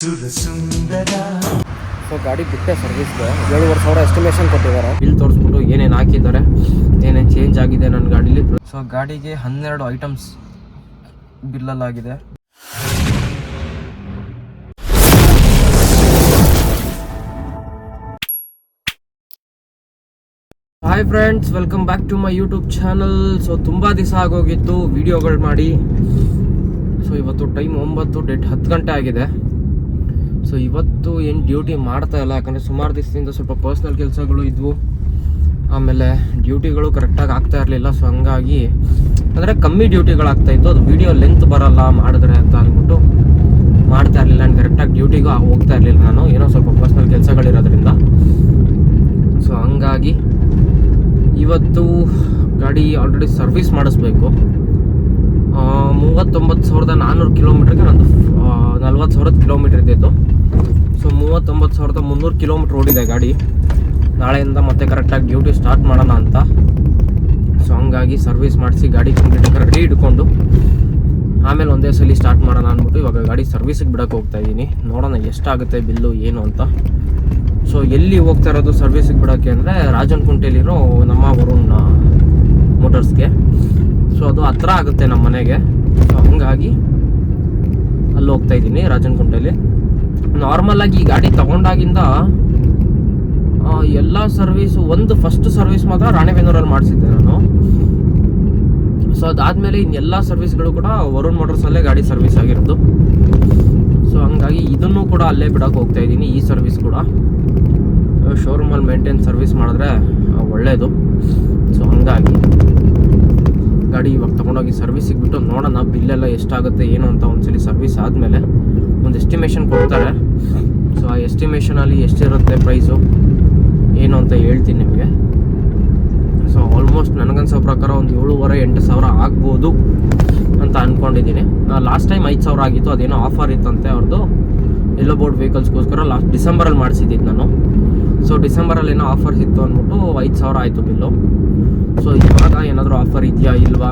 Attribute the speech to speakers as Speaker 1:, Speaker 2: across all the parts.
Speaker 1: So ಗಾಡಿ ಬಿಟ್ಟೆ ಸರ್ವಿಸ್ಗೆ 7,500 ಎಸ್ಟಿಮೇಷನ್ ಕೊಟ್ಟಿದ್ದಾರೆ. ಬಿಲ್ ತೋರಿಸ್ಬಿಟ್ಟು ಏನೇನು ಹಾಕಿದ್ದಾರೆ, ಏನೇನು ಚೇಂಜ್ ಆಗಿದೆ ನನ್ನ ಗಾಡೀಲಿ. ಸೊ ಗಾಡಿಗೆ 12 ಐಟಮ್ಸ್ ಬಿಲ್ಲಲ್ಲಾಗಿದೆ. Hi friends, welcome back to my YouTube channel. So ತುಂಬ ದಿವಸ ಆಗೋಗಿತ್ತು ವಿಡಿಯೋಗಳು ಮಾಡಿ. ಸೊ ಇವತ್ತು ಟೈಮ್ 9, ಡೇಟ್ 10 ಗಂಟೆ ಆಗಿದೆ. ಸೊ ಇವತ್ತು ಏನು ಡ್ಯೂಟಿ ಮಾಡ್ತಾ ಇಲ್ಲ, ಯಾಕಂದರೆ ಸುಮಾರು ದಿವಸದಿಂದ ಸ್ವಲ್ಪ ಪರ್ಸ್ನಲ್ ಕೆಲಸಗಳು ಇದ್ವು. ಆಮೇಲೆ ಡ್ಯೂಟಿಗಳು ಕರೆಕ್ಟಾಗಿ ಆಗ್ತಾ ಇರಲಿಲ್ಲ. ಸೊ ಹಂಗಾಗಿ ಅಂದರೆ ಕಮ್ಮಿ ಡ್ಯೂಟಿಗಳಾಗ್ತಾಯಿತ್ತು. ಅದು ವಿಡಿಯೋ ಲೆಂತ್ ಬರಲ್ಲ ಮಾಡಿದ್ರೆ ಅಂತ ಅಂದ್ಬಿಟ್ಟು ಮಾಡ್ತಾ ಇರಲಿಲ್ಲ. ನಾನು ಕರೆಕ್ಟಾಗಿ ಡ್ಯೂಟಿಗೂ ಹೋಗ್ತಾ ಇರಲಿಲ್ಲ ನಾನು, ಏನೋ ಸ್ವಲ್ಪ ಪರ್ಸ್ನಲ್ ಕೆಲಸಗಳಿರೋದ್ರಿಂದ. ಸೊ ಹಂಗಾಗಿ ಇವತ್ತು ಗಾಡಿ ಆಲ್ರೆಡಿ ಸರ್ವಿಸ್ ಮಾಡಿಸ್ಬೇಕು. 39,400 ಕಿಲೋಮೀಟ್ರಿಗೆ ನಂದು 40,000 ಕಿಲೋಮೀಟ್ರ್ ಇದ್ದಿತ್ತು. ಸೊ 39,300 ಕಿಲೋಮೀಟ್ರ್ ಓಡಿದೆ ಗಾಡಿ. ನಾಳೆಯಿಂದ ಮತ್ತೆ ಕರೆಕ್ಟಾಗಿ ಡ್ಯೂಟಿ ಸ್ಟಾರ್ಟ್ ಮಾಡೋಣ ಅಂತ. ಸೊ ಹಂಗಾಗಿ ಸರ್ವಿಸ್ ಮಾಡಿಸಿ ಗಾಡಿ ಕಂಪ್ಲೀಟಾಗಿ ರೆಡಿ ಇಟ್ಕೊಂಡು ಆಮೇಲೆ ಒಂದೇ ಸಲ ಸ್ಟಾರ್ಟ್ ಮಾಡೋಣ ಅಂದ್ಬಿಟ್ಟು ಇವಾಗ ಗಾಡಿ ಸರ್ವಿಸಿಗೆ ಬಿಡೋಕ್ಕೆ ಹೋಗ್ತಾ ಇದ್ದೀನಿ. ನೋಡೋಣ ಎಷ್ಟಾಗುತ್ತೆ ಬಿಲ್ಲು ಏನು ಅಂತ. ಸೊ ಎಲ್ಲಿ ಹೋಗ್ತಾ ಇರೋದು ಸರ್ವಿಸಿಗೆ ಬಿಡೋಕ್ಕೆ ಅಂದರೆ ರಾಜನಕುಂಟೆಲಿರೋ ನಮ್ಮ ವರುಣ್ ಮೋಟರ್ಸ್ಗೆ. ಸೊ ಅದು ಹತ್ರ ಆಗುತ್ತೆ ನಮ್ಮ ಮನೆಗೆ. ಸೊ ಹಂಗಾಗಿ ಅಲ್ಲಿ ಹೋಗ್ತಾ ಇದ್ದೀನಿ ರಾಜನಕುಂಟೆಲಿ. ನಾರ್ಮಲಾಗಿ ಈ ಗಾಡಿ ತೊಗೊಂಡಾಗಿಂದ ಎಲ್ಲ ಸರ್ವಿಸು, ಒಂದು ಫಸ್ಟ್ ಸರ್ವಿಸ್ ಮಾತ್ರ ರಾಣೆಬೆನ್ನೂರಲ್ಲಿ ಮಾಡಿಸಿದ್ದೆ ನಾನು. ಸೊ ಅದಾದಮೇಲೆ ಇನ್ನೆಲ್ಲ ಸರ್ವಿಸ್ಗಳು ಕೂಡ ವರುಣ್ ಮೋಟರ್ಸಲ್ಲೇ ಗಾಡಿ ಸರ್ವಿಸ್ ಆಗಿರೋದು. ಸೊ ಹಂಗಾಗಿ ಇದನ್ನು ಕೂಡ ಅಲ್ಲೇ ಬಿಡೋಕೆ ಹೋಗ್ತಾ ಇದ್ದೀನಿ. ಈ ಸರ್ವಿಸ್ ಕೂಡ ಶೋರೂಮಲ್ಲಿ ಮೇಂಟೈನ್ ಸರ್ವಿಸ್ ಮಾಡಿದ್ರೆ ಒಳ್ಳೆಯದು. ಸೊ ಹಂಗಾಗಿ ಗಾಡಿ ಇವಾಗ ತೊಗೊಂಡೋಗಿ ಸರ್ವಿಸಿಗೆ ಬಿಟ್ಟು ನೋಡೋಣ ಬಿಲ್ಲೆಲ್ಲ ಎಷ್ಟಾಗುತ್ತೆ ಏನು ಅಂತ. ಒಂದ್ಸಲಿ ಸರ್ವಿಸ್ ಆದಮೇಲೆ ಒಂದು ಎಸ್ಟಿಮೇಷನ್ ಕೊಡ್ತಾರೆ. ಸೊ ಆ ಎಸ್ಟಿಮೇಷನಲ್ಲಿ ಎಷ್ಟಿರುತ್ತೆ ಪ್ರೈಸು ಏನು ಅಂತ ಹೇಳ್ತೀನಿ ನಿಮಗೆ. ಸೊ ಆಲ್ಮೋಸ್ಟ್ ನನಗನ್ಸೋ ಪ್ರಕಾರ ಒಂದು 7,500-8,000 ಆಗ್ಬೋದು ಅಂತ ಅಂದ್ಕೊಂಡಿದ್ದೀನಿ. ಲಾಸ್ಟ್ ಟೈಮ್ 5,000 ಆಗಿತ್ತು. ಅದೇನೋ ಆಫರ್ ಇತ್ತಂತೆ ಅವ್ರದ್ದು ಎಲ್ಲೋ ಬೋರ್ಡ್ ವೆಹಿಕಲ್ಸ್ಗೋಸ್ಕರ. ಲಾಸ್ಟ್ ಡಿಸೆಂಬರಲ್ಲಿ ಮಾಡಿಸಿದ್ದಿದ್ದು ನಾನು. ಸೊ ಡಿಸೆಂಬರಲ್ಲಿ ಏನೋ ಆಫರ್ಸ್ ಇತ್ತು ಅಂದ್ಬಿಟ್ಟು 5,000 ಆಯಿತು ಬಿಲ್ಲು. ಸೊ ಇವಾಗ ಏನಾದರೂ ಆಫರ್ ಇದೆಯಾ ಇಲ್ವಾ,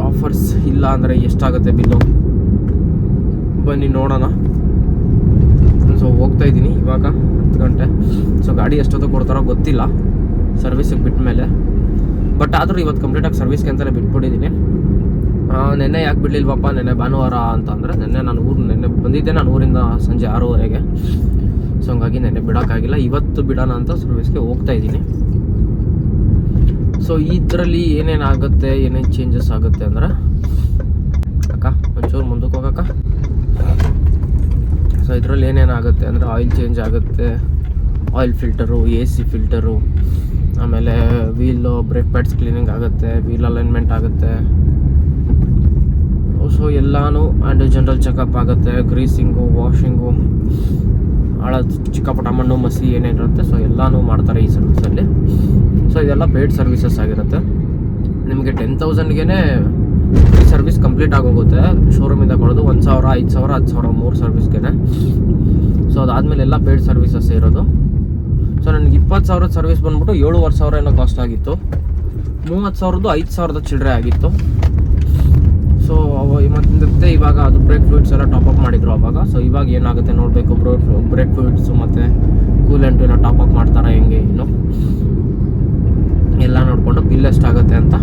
Speaker 1: ಆಫರ್ಸ್ ಇಲ್ಲ ಅಂದರೆ ಎಷ್ಟಾಗುತ್ತೆ ಬಿಲ್ಲು ಬನ್ನಿ ನೋಡೋಣ. ಸೊ ಹೋಗ್ತಾ ಇದ್ದೀನಿ ಇವಾಗ 10 ಗಂಟೆ. ಸೊ ಗಾಡಿ ಎಷ್ಟೊತ್ತು ಕೊಡ್ತಾರೋ ಗೊತ್ತಿಲ್ಲ ಸರ್ವಿಸಿಗೆ ಬಿಟ್ಟ ಮೇಲೆ. ಬಟ್ ಆದರೂ ಇವತ್ತು ಕಂಪ್ಲೀಟಾಗಿ ಸರ್ವಿಸ್ಗೆ ಅಂತಲೇ ಬಿಟ್ಬಿಟ್ಟಿದ್ದೀನಿ. ನೆನ್ನೆ ಯಾಕೆ ಬಿಡಲಿಲ್ವಪ್ಪ, ನೆನ್ನೆ ಭಾನುವಾರ ಅಂತ ಅಂದರೆ ನೆನ್ನೆ ಬಂದಿದ್ದೆ ನಾನು ಊರಿಂದ ಸಂಜೆ 6:30ಗೆ. ಸೊ ಹಂಗಾಗಿ ನೆನ್ನೆ ಬಿಡೋಕ್ಕಾಗಿಲ್ಲ. ಇವತ್ತು ಬಿಡೋಣ ಅಂತ ಸರ್ವಿಸ್ಗೆ ಹೋಗ್ತಾ ಇದ್ದೀನಿ. ಸೊ ಇದರಲ್ಲಿ ಏನೇನಾಗುತ್ತೆ, ಏನೇನು ಚೇಂಜಸ್ ಆಗುತ್ತೆ ಅಂದರೆ, ಅಕ್ಕ ಒಂಚೂರು ಮುಂದಕ್ಕೆ ಹೋಗಕ್ಕ. ಸೊ ಇದರಲ್ಲಿ ಏನೇನಾಗುತ್ತೆ ಅಂದರೆ ಆಯಿಲ್ ಚೇಂಜ್ ಆಗುತ್ತೆ, ಆಯಿಲ್ ಫಿಲ್ಟರು, AC ಫಿಲ್ಟರು, ಆಮೇಲೆ ವೀಲು ಬ್ರೇಕ್ ಪ್ಯಾಡ್ಸ್ ಕ್ಲೀನಿಂಗ್ ಆಗುತ್ತೆ, ವೀಲ್ ಅಲೈನ್ಮೆಂಟ್ ಆಗುತ್ತೆ. ಸೊ ಎಲ್ಲನೂ ಆ್ಯಂಡ್ ಜನರಲ್ ಚೆಕಪ್ ಆಗುತ್ತೆ, ಗ್ರೀಸಿಂಗು, ವಾಷಿಂಗು, ಚಿಕ್ಕಪುಟ್ಟ ಮಣ್ಣು ಮಸಿ ಏನೇನಿರುತ್ತೆ ಸೊ ಎಲ್ಲನೂ ಮಾಡ್ತಾರೆ ಈ ಸರ್ವಿಸಲ್ಲಿ. ಸೊ ಇದೆಲ್ಲ ಪೇಯ್ಡ್ ಸರ್ವಿಸಸ್ ಆಗಿರುತ್ತೆ. ನಿಮಗೆ 10,000ಗೆ ಸರ್ವಿಸ್ ಕಂಪ್ಲೀಟ್ ಆಗೋಗುತ್ತೆ ಶೋರೂಮಿಂದ ಕೊಡೋದು. 1,000, 5,000, 10,000 3 ಸರ್ವಿಸ್ಗೆ. ಸೊ ಅದಾದಮೇಲೆ ಎಲ್ಲ ಪೇಯ್ಡ್ ಸರ್ವಿಸಸ್ ಇರೋದು. ಸೊ ನನಗೆ 20,000 ಸರ್ವಿಸ್ ಬಂದ್ಬಿಟ್ಟು 7,500 ಏನೋ ಕಾಸ್ಟ್ ಆಗಿತ್ತು. 30,000 5,000 ಚಿಲ್ಲರೆ ಆಗಿತ್ತು. ಸೊ ಮತ್ತೆ ಇವಾಗ ಅದು ಬ್ರೇಕ್ ಫ್ಲೂಯಿಡ್ಸ್ ಎಲ್ಲ ಟಾಪಪ್ ಮಾಡಿದ್ರು ಅವಾಗ. ಸೊ ಇವಾಗ ಏನಾಗುತ್ತೆ ನೋಡಬೇಕು. ಬ್ರೇಕ್ ಫ್ಲೂಯಿಡ್ಸು ಮತ್ತು ಕೂಲೆಂಟು ಎಲ್ಲ ಟಾಪಪ್ ಮಾಡ್ತಾರೆ ಹೆಂಗೆ ಏನು ಎಲ್ಲ ನೋಡಿಕೊಂಡು ಬಿಲ್ ಎಷ್ಟಾಗುತ್ತೆ ಅಂತ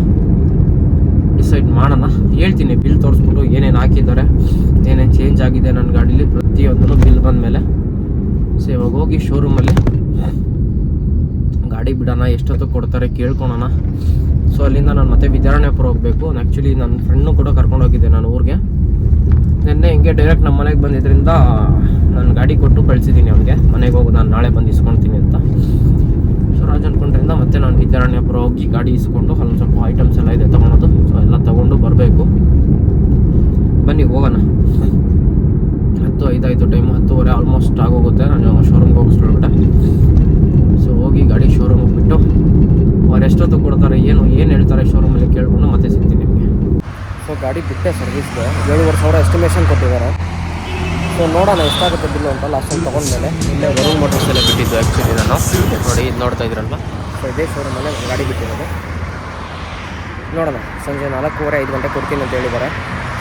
Speaker 1: ಡಿಸೈಡ್ ಮಾಡೋಣ. ಹೇಳ್ತೀನಿ ಬಿಲ್ ತೋರಿಸ್ಬಿಟ್ಟು ಏನೇನು ಹಾಕಿದ್ದಾರೆ, ಏನೇನು ಚೇಂಜ್ ಆಗಿದೆ ನನ್ನ ಗಾಡೀಲಿ ಪ್ರತಿಯೊಂದೂ ಬಿಲ್ ಬಂದಮೇಲೆ. ಸೊ ಇವಾಗ ಹೋಗಿ ಶೋರೂಮಲ್ಲಿ ಗಾಡಿ ಬಿಡೋಣ, ಎಷ್ಟೊತ್ತು ಕೊಡ್ತಾರೆ ಕೇಳ್ಕೊಳೋಣ. ಸೊ ಅಲ್ಲಿಂದ ನಾನು ಮತ್ತೆ ವಿದ್ಯಾರಣ್ಯಪುರ ಹೋಗಬೇಕು. ಆ್ಯಕ್ಚುಲಿ ನನ್ನ ಫ್ರೆಂಡ್ನು ಕೂಡ ಕರ್ಕೊಂಡೋಗಿದ್ದೆ ನಾನು ಊರಿಗೆ. ನಿನ್ನೆ ಹಿಂಗೆ ಡೈರೆಕ್ಟ್ ನಮ್ಮ ಮನೆಗೆ ಬಂದಿದ್ದರಿಂದ ನಾನು ಗಾಡಿ ಕೊಟ್ಟು ಕಳಿಸಿದ್ದೀನಿ ಅವ್ನಿಗೆ. ಮನೆಗೆ ಹೋಗಿ ನಾನು ನಾಳೆ ಬಂದು ಇಸ್ಕೊಳ್ತೀನಿ ಅಂತ. ಸೊ ರಾಜನಕುಂಟೆಯಿಂದ ಮತ್ತೆ ನಾನು ವಿದ್ಯಾರಣ್ಯಪುರ ಹೋಗಿ ಗಾಡಿ ಇಸ್ಕೊಂಡು ಅಲ್ಲೊಂದು ಸ್ವಲ್ಪ ಐಟಮ್ಸ್ ಎಲ್ಲ ಇದೆ ತೊಗೊಳೋದು. ಸೊ ಎಲ್ಲ ತೊಗೊಂಡು ಬರಬೇಕು. ಬನ್ನಿ ಹೋಗೋಣ. 10:05 ಟೈಮು, 10:30 ಆಲ್ಮೋಸ್ಟ್ ಆಗೋಗುತ್ತೆ ನಾನು ಶೋರೂಮ್ಗೆ ಹೋಗಿಸ್ಕೊಳ್ಬಿಟ್ಟೆ. ಸೊ ಹೋಗಿ ಗಾಡಿ ಶೋರೂಮಿಗೆ ಬಿಟ್ಟು ಅವ್ರು ಎಷ್ಟೊತ್ತು ಕೊಡ್ತಾರೆ ಏನು ಹೇಳ್ತಾರೆ ಶೋರೂಮಲ್ಲಿ ಕೇಳ್ಕೊಂಡು ಮತ್ತೆ ಸಿಗ್ತೀನಿ ನಿಮಗೆ. ಸೊ ಗಾಡಿ ಬಿಟ್ಟೆ ಸರ್ವಿಸ್ಗೆ 7,500 ಎಸ್ಟಿಮೇಷನ್ ಕೊಟ್ಟಿದ್ದಾರೆ. ಸೊ ನೋಡೋಣ ಎಷ್ಟಾಗುತ್ತೆ ಬಿಲ್ಲು ಅಂತ. ಲಾಸ್ಟ್ ಟೈಮ್ ತೊಗೊಂಡ್ಮೇಲೆ ಇಲ್ಲೇ ವರುಣ್ ಮೋಟರ್ಸಲ್ಲೇ ಬಿಟ್ಟಿದ್ದು ಆ್ಯಕ್ಚುಲಿ ನಾನು. ನೋಡಿ ಇದು ನೋಡ್ತಾ ಇದ್ರಲ್ವ. ಸೊ ಇದೇ ಶೋರೂಮಲ್ಲೇ ಗಾಡಿ ಬಿಟ್ಟಿರೋದು. ನೋಡೋಣ ಸಂಜೆ 4:30-5 ಗಂಟೆ ಕೊಡ್ತೀನಿ ಅಂತ ಹೇಳಿದ್ದಾರೆ.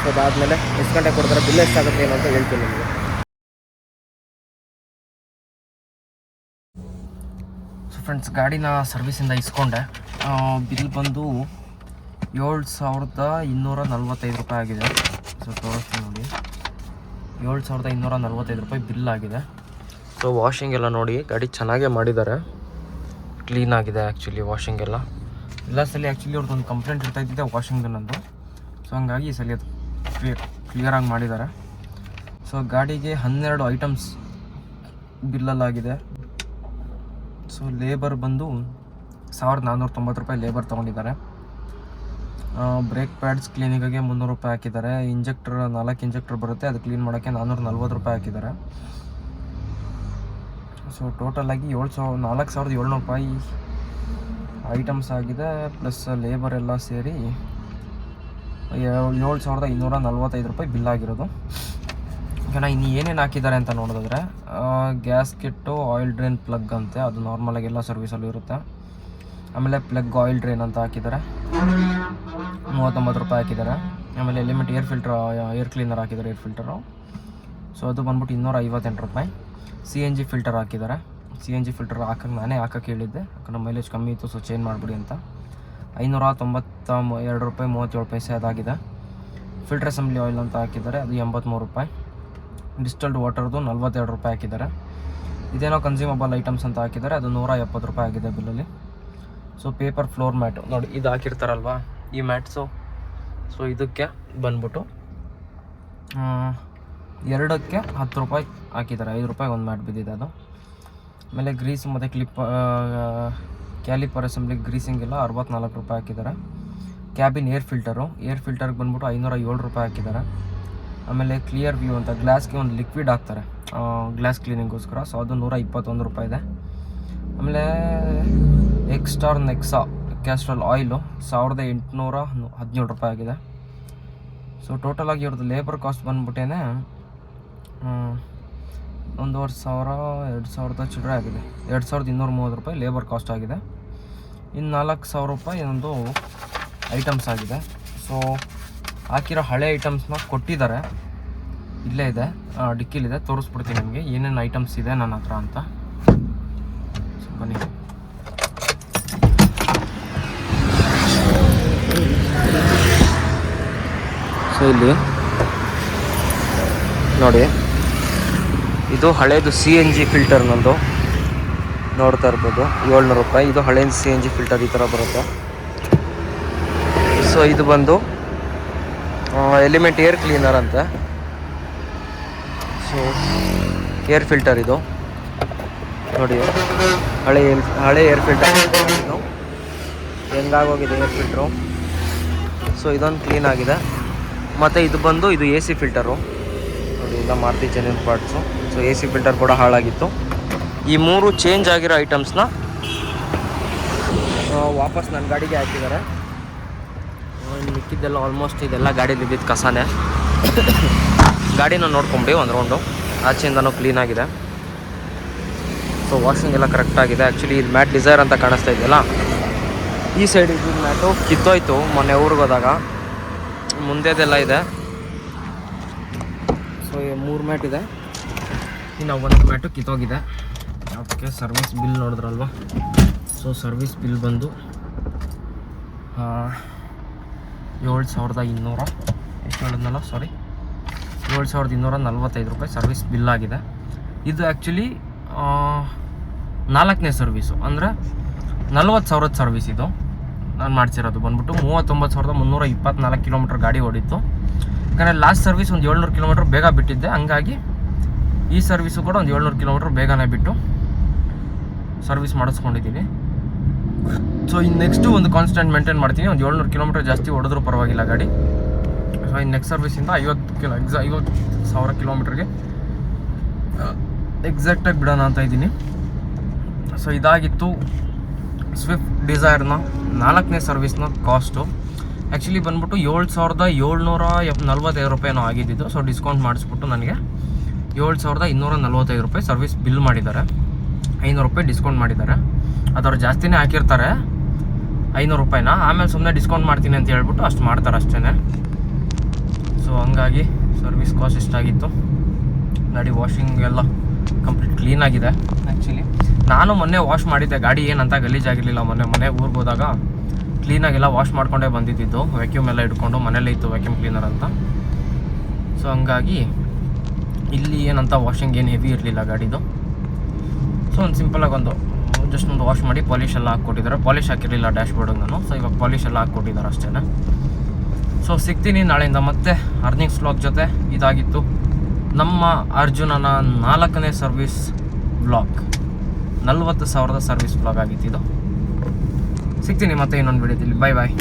Speaker 1: ಸೊ ಅದಾದಮೇಲೆ ಎಷ್ಟು ಗಂಟೆಗೆ ಕೊಡ್ತಾರೆ, ಬಿಲ್ ಎಷ್ಟಾಗುತ್ತೆ ಏನು ಅಂತ ಹೇಳ್ತೀನಿ ನಿಮಗೆ. ಸೊ ಫ್ರೆಂಡ್ಸ್, ಗಾಡಿನ ಸರ್ವಿಸಿಂದ ಇಸ್ಕೊಂಡೆ. ಬಿಲ್ ಬಂದು 7,245 ರೂಪಾಯಿ ಆಗಿದೆ. ಸೊ ತೋರಿಸ್ತೀನಿ ನೋಡಿ, 7,245 ರೂಪಾಯಿ ಬಿಲ್ ಆಗಿದೆ. ಸೊ ವಾಷಿಂಗ್ ಎಲ್ಲ ನೋಡಿ, ಗಾಡಿ ಚೆನ್ನಾಗೇ ಮಾಡಿದ್ದಾರೆ, ಕ್ಲೀನ್ ಆಗಿದೆ ಆ್ಯಕ್ಚುಲಿ ವಾಷಿಂಗ್ ಎಲ್ಲ. ಎಲ್ಲ ಸಲ ಆ್ಯಕ್ಚುಲಿ ಅವ್ರದ್ದೊಂದು ಕಂಪ್ಲೇಂಟ್ ಇರ್ತಾ ಇದ್ದಿದ್ದೆ ವಾಷಿಂಗ್ದು ನಂದು. ಸೊ ಹಂಗಾಗಿ ಈ ಸಲ ಅದು ಕ್ಲಿಯರಾಗಿ ಮಾಡಿದ್ದಾರೆ. ಸೊ ಗಾಡಿಗೆ 12 ಐಟಮ್ಸ್ ಬಿಲ್ಲಲ್ಲಾಗಿದೆ. ಸೊ ಲೇಬರ್ ಬಂದು 1,490 ರೂಪಾಯಿ ಲೇಬರ್ ತೊಗೊಂಡಿದ್ದಾರೆ. ಬ್ರೇಕ್ ಪ್ಯಾಡ್ಸ್ ಕ್ಲೀನಿಂಗಿಗೆ 300 ರೂಪಾಯಿ ಹಾಕಿದ್ದಾರೆ. ಇಂಜೆಕ್ಟರ್ 4 ಇಂಜೆಕ್ಟರ್ ಬರುತ್ತೆ, ಅದು ಕ್ಲೀನ್ ಮಾಡೋಕ್ಕೆ 440 ರೂಪಾಯಿ ಹಾಕಿದ್ದಾರೆ. ಸೊ ಟೋಟಲಾಗಿ 4,700 ರೂಪಾಯಿ ಐಟಮ್ಸ್ ಆಗಿದೆ, ಪ್ಲಸ್ ಲೇಬರ್ ಎಲ್ಲ ಸೇರಿ 7,245 ರೂಪಾಯಿ ಬಿಲ್ ಆಗಿರೋದು. ಓಕೆನಾ. ಇನ್ನು ಏನೇನು ಹಾಕಿದ್ದಾರೆ ಅಂತ ನೋಡಿದ್ರೆ, gas kit, oil drain plug ಅಂತೆ, ಅದು ನಾರ್ಮಲಾಗಿ ಎಲ್ಲ ಸರ್ವಿಸಲ್ಲೂ ಇರುತ್ತೆ. ಆಮೇಲೆ ಪ್ಲಗ್ ಆಯಿಲ್ ಡ್ರೈನ್ ಅಂತ ಹಾಕಿದ್ದಾರೆ, 39 ರೂಪಾಯಿ ಹಾಕಿದ್ದಾರೆ. ಆಮೇಲೆ ಎಲಿಮೆಂಟ್ ಏರ್ ಕ್ಲೀನರ್ ಹಾಕಿದ್ದಾರೆ, ಏರ್ ಫಿಲ್ಟರು. ಸೊ ಅದು ಬಂದ್ಬಿಟ್ಟು 258 ರೂಪಾಯಿ. CNG ಫಿಲ್ಟರ್ ಹಾಕಿದ್ದಾರೆ. CNG ಫಿಲ್ಟರ್ ನಾನೇ ಹಾಕೋಕ್ಕೆ ಹೇಳಿದ್ದೆ, ಯಾಕಂದ್ರೆ ಮೈಲೇಜ್ ಕಮ್ಮಿ ಇತ್ತು, ಸೊ ಚೇಂಜ್ ಮಾಡಿಬಿಡಿ ಅಂತ. 592 ರೂಪಾಯಿ 37 ಪೈಸೆ ಅದಾಗಿದೆ. ಫಿಲ್ಟರ್ ಅಸೆಂಬ್ಲಿ ಆಯಿಲ್ ಅಂತ ಹಾಕಿದ್ದಾರೆ, ಅದು 83 ರೂಪಾಯಿ. ಡಿಸ್ಟಲ್ಡ್ ವಾಟರ್ದು 42 ರೂಪಾಯಿ ಹಾಕಿದ್ದಾರೆ. ಇದೇನೋ ಕನ್ಸ್ಯೂಮಬಲ್ ಐಟಮ್ಸ್ ಅಂತ ಹಾಕಿದ್ದಾರೆ, ಅದು 170 ರೂಪಾಯಿ ಆಗಿದೆ ಬಿಲ್ಲಲ್ಲಿ. ಸೊ ಪೇಪರ್ ಫ್ಲೋರ್ ಮ್ಯಾಟು ನೋಡಿ, ಇದು ಹಾಕಿರ್ತಾರಲ್ವಾ ಈ ಮ್ಯಾಟ್ಸು. ಸೊ ಇದಕ್ಕೆ ಬಂದ್ಬಿಟ್ಟು 2ಕ್ಕೆ 10 ರೂಪಾಯಿ ಹಾಕಿದ್ದಾರೆ, 5 ರೂಪಾಯಿ ಒಂದು ಮ್ಯಾಟ್ ಬಿದ್ದಿದೆ ಅದು. ಆಮೇಲೆ ಗ್ರೀಸ್ ಮತ್ತು ಕ್ಯಾಲಿಪರ್ ಅಸೆಂಬ್ಲಿ ಗ್ರೀಸಿಂಗ್ ಎಲ್ಲ 64 ರೂಪಾಯಿ ಹಾಕಿದ್ದಾರೆ. ಕ್ಯಾಬಿನ್ ಏರ್ ಫಿಲ್ಟರ್ಗೆ ಬಂದ್ಬಿಟ್ಟು 507 ರೂಪಾಯಿ ಹಾಕಿದ್ದಾರೆ. ಆಮೇಲೆ ಕ್ಲಿಯರ್ ವ್ಯೂ ಅಂತ ಗ್ಲಾಸ್ಗೆ ಒಂದು ಲಿಕ್ವಿಡ್ ಹಾಕ್ತಾರೆ ಗ್ಲಾಸ್ ಕ್ಲೀನಿಂಗೋಸ್ಕರ, ಸೊ ಅದು 121 ರೂಪಾಯಿ ಇದೆ. ಆಮೇಲೆ ಎಕ್ಸ್ಟಾರ್ ನೆಕ್ಸಾ ಕ್ಯಾಸ್ಟ್ರಾಲ್ ಆಯಿಲು 1,817 ರೂಪಾಯಿ ಆಗಿದೆ. ಸೊ ಟೋಟಲಾಗಿ ಇವ್ರದ್ದು ಲೇಬರ್ ಕಾಸ್ಟ್ ಬಂದ್ಬಿಟ್ಟೇನೆ 1,500 2,000 ಚಿಲ್ಲರೆ ಆಗಿದೆ. 2,230 ರೂಪಾಯಿ ಲೇಬರ್ ಕಾಸ್ಟ್ ಆಗಿದೆ. ಇನ್ನು 4,000 ರೂಪಾಯಿ ಒಂದು ಐಟಮ್ಸ್ ಆಗಿದೆ. ಸೊ ಹಾಕಿರೋ ಹಳೆ ಐಟಮ್ಸ್ನ ಕೊಟ್ಟಿದ್ದಾರೆ, ಇಲ್ಲೇ ಇದೆ, ಡಿಕ್ಕಿಲಿದೆ, ತೋರಿಸ್ಬಿಡ್ತೀನಿ ನಿಮಗೆ ಏನೇನು ಐಟಮ್ಸ್ ಇದೆ ನನ್ನ ಹತ್ರ ಅಂತ. ಸೊ ಬನ್ನಿ. ಸೊ ಇಲ್ಲಿ ನೋಡಿ, ಇದು ಹಳೇದು CNG ಫಿಲ್ಟರ್ ನಂದು ನೋಡ್ತಾ ಇರ್ಬೋದು, 700 ರೂಪಾಯಿ. ಇದು ಹಳೇದು CNG ಫಿಲ್ಟರ್ ಈ ಥರ ಬರುತ್ತೆ. ಸೊ ಇದು ಬಂದು ಎಲಿಮೆಂಟ್ ಏರ್ ಕ್ಲೀನರ್ ಅಂತ. ಸೊ ಏರ್ ಫಿಲ್ಟರ್ ಇದು ನೋಡಿ, ಹಳೆ ಏರ್ ಫಿಲ್ಟರ್ ಇದು ಹೆಂಗಾಗೋಗಿದೆ ಏರ್ ಫಿಲ್ಟ್ರು. ಸೊ ಇದೊಂದು ಕ್ಲೀನ್ ಆಗಿದೆ. ಮತ್ತು ಇದು ಬಂದು ಇದು AC ಫಿಲ್ಟರು ನೋಡಿ, ಎಲ್ಲ Maruti genuine parts. So AC filter ಕೂಡ ಹಾಳಾಗಿತ್ತು. ಈ 3 ಚೇಂಜ್ ಆಗಿರೋ ಐಟಮ್ಸ್ನ ವಾಪಸ್ ನನ್ನ ಗಾಡಿಗೆ ಹಾಕಿದ್ದಾರೆ. ಮಿಕ್ಕಿದ್ದೆಲ್ಲ ಆಲ್ಮೋಸ್ಟ್ ಇದೆಲ್ಲ ಗಾಡೀಲಿ ಇದ್ದಿದ್ದು ಕಸನೇ. ಗಾಡಿನ ನೋಡ್ಕೊಂಬಿಡಿ ಒಂದು ರೌಂಡು, ಆಚೆಯಿಂದನೂ ಕ್ಲೀನಾಗಿದೆ. ಸೊ ವಾಷಿಂಗ್ ಎಲ್ಲ ಕರೆಕ್ಟಾಗಿದೆ. ಆ್ಯಕ್ಚುಲಿ ಇದು ಮ್ಯಾಟ್ ಡಿಸೈರ್ ಅಂತ ಕಾಣಿಸ್ತಾ ಇದೆಯಲ್ಲ, ಈ ಸೈಡ್ ಇದ್ದಿದ್ದು ಮ್ಯಾಟು ಕಿತ್ತೋಯ್ತು ಮೊನ್ನೆ ಊರಿಗೆ ಹೋದಾಗ. ಮುಂದೆದೆಲ್ಲ ಇದೆ. ಸೊ 3 ಮ್ಯಾಟ್ ಇದೆ, ಇನ್ನು 1 ಮ್ಯಾಟು ಕಿತ್ತೋಗಿದೆ. ಅದಕ್ಕೆ ಸರ್ವಿಸ್ ಬಿಲ್ ನೋಡಿದ್ರಲ್ವ. ಸೊ ಸರ್ವಿಸ್ ಬಿಲ್ ಬಂದು 7,200 ಎಷ್ಟು ಹೇಳಿದ್ನಲ್ಲ, ಸಾರಿ 7,245 ರೂಪಾಯಿ ಸರ್ವಿಸ್ ಬಿಲ್ ಆಗಿದೆ. ಇದು ಆ್ಯಕ್ಚುಲಿ 4ನೇ ಸರ್ವೀಸು, ಅಂದರೆ 40,000 ಸರ್ವಿಸ್ ಇದು ನಾನು ಮಾಡಿಸಿರೋದು. ಬಂದ್ಬಿಟ್ಟು 39,324 ಕಿಲೋಮೀಟ್ರ್ ಗಾಡಿ ಓಡಿತ್ತು. ಯಾಕಂದರೆ ಲಾಸ್ಟ್ ಸರ್ವಿಸ್ ಒಂದು 700 ಕಿಲೋಮೀಟ್ರ್ ಬೇಗ ಬಿಟ್ಟಿದ್ದೆ, ಹಂಗಾಗಿ ಈ ಸರ್ವಿಸು ಕೂಡ ಒಂದು 700 ಕಿಲೋಮೀಟ್ರ್ ಬೇಗನೆ ಬಿಟ್ಟು ಸರ್ವಿಸ್ ಮಾಡಿಸ್ಕೊಂಡಿದ್ದೀನಿ. ಸೊ ಇನ್ನು ನೆಕ್ಸ್ಟು ಒಂದು ಕಾನ್ಸ್ಟೆಂಟ್ ಮೇಂಟೈನ್ ಮಾಡ್ತೀನಿ, ಒಂದು 700 ಕಿಲೋಮೀಟ್ರ್ ಜಾಸ್ತಿ ಹೊಡೆದ್ರೂ ಪರವಾಗಿಲ್ಲ ಗಾಡಿ. ಸೊ ಇನ್ನು ನೆಕ್ಸ್ಟ್ ಸರ್ವಿಸಿಂದ 50,000 ಕಿಲೋಮೀಟ್ರಿಗೆ ಎಕ್ಸಾಕ್ಟಾಗಿ ಬಿಡೋಣ ಅಂತ ಇದ್ದೀನಿ. ಸೊ ಇದಾಗಿತ್ತು ಸ್ವಿಫ್ಟ್ ಡಿಸೈರ್ನ 4ನೇ ಸರ್ವಿಸ್ನ ಕಾಸ್ಟು. ಆ್ಯಕ್ಚುಲಿ ಬಂದ್ಬಿಟ್ಟು 7,745 ರೂಪಾಯಿನೋ ಆಗಿದ್ದಿದ್ದು. ಸೊ ಡಿಸ್ಕೌಂಟ್ ಮಾಡಿಸ್ಬಿಟ್ಟು ನನಗೆ 7,245 ರೂಪಾಯಿ ಸರ್ವಿಸ್ ಬಿಲ್ ಮಾಡಿದ್ದಾರೆ. 500 ರೂಪಾಯಿ ಡಿಸ್ಕೌಂಟ್ ಮಾಡಿದ್ದಾರೆ. ಅದವ್ರು ಜಾಸ್ತಿನೇ ಹಾಕಿರ್ತಾರೆ 500 ರೂಪಾಯಿನ, ಆಮೇಲೆ ಸುಮ್ಮನೆ ಡಿಸ್ಕೌಂಟ್ ಮಾಡ್ತೀನಿ ಅಂತ ಹೇಳ್ಬಿಟ್ಟು ಅಷ್ಟು ಮಾಡ್ತಾರೆ ಅಷ್ಟೇ. ಸೊ ಹಂಗಾಗಿ ಸರ್ವಿಸ್ ಕಾಸ್ಟ್ ಇಷ್ಟಾಗಿತ್ತು. ಗಾಡಿ ವಾಷಿಂಗ್ ಎಲ್ಲ ಕಂಪ್ಲೀಟ್ ಕ್ಲೀನಾಗಿದೆ. ಆ್ಯಕ್ಚುಲಿ ನಾನು ಮೊನ್ನೆ ವಾಶ್ ಮಾಡಿದ್ದೆ, ಗಾಡಿ ಏನಂತ ಗಲೀಜಾಗಿರಲಿಲ್ಲ. ಮೊನ್ನೆ ಊರಿಗೆ ಹೋದಾಗ ಕ್ಲೀನಾಗೆಲ್ಲ ವಾಶ್ ಮಾಡ್ಕೊಂಡೇ ಬಂದಿದ್ದು, ವ್ಯಾಕ್ಯೂಮ್ ಎಲ್ಲ ಇಟ್ಕೊಂಡು ಮನೇಲೇ ಇತ್ತು ವ್ಯಾಕ್ಯೂಮ್ ಕ್ಲೀನರ್ ಅಂತ. ಸೊ ಹಂಗಾಗಿ ಇಲ್ಲಿ ಏನಂತ ವಾಷಿಂಗ್ ಏನು ಹೆವಿ ಇರಲಿಲ್ಲ ಗಾಡಿದು. ಸೊ ಒಂದು ಸಿಂಪಲಾಗಿ ಜಸ್ಟ್ ಒಂದು ವಾಶ್ ಮಾಡಿ ಪಾಲಿಶ್ ಎಲ್ಲ ಹಾಕ್ಕೊಟ್ಟಿದ್ದಾರೆ. ಪಾಲಿಶ್ ಹಾಕಿರಲಿಲ್ಲ ಡ್ಯಾಶ್ಬೋರ್ಡಿಗೆ ನಾನು. ಸೊ ಇವಾಗ ಪಾಲಿಶ್ ಎಲ್ಲ ಹಾಕ್ಕೊಟ್ಟಿದ್ದಾರೆ ಅಷ್ಟೇ. ಸೊ ಸಿಗ್ತೀನಿ ನಾಳೆಯಿಂದ ಮತ್ತೆ ಅರ್ನಿಂಗ್ಸ್ ವ್ಲಾಗ್ ಜೊತೆ. ಇದಾಗಿತ್ತು ನಮ್ಮ ಅರ್ಜುನನ 4ನೇ ಸರ್ವಿಸ್ ವ್ಲಾಗ್. 40,000 ಸರ್ವಿಸ್ ವ್ಲಾಗ್ ಆಗಿತ್ತು ಇದು. ಸಿಗ್ತೀನಿ ಮತ್ತೆ ಇನ್ನೊಂದು ವಿಡಿಯೋದಲ್ಲಿ. ಬಾಯ್ ಬಾಯ್.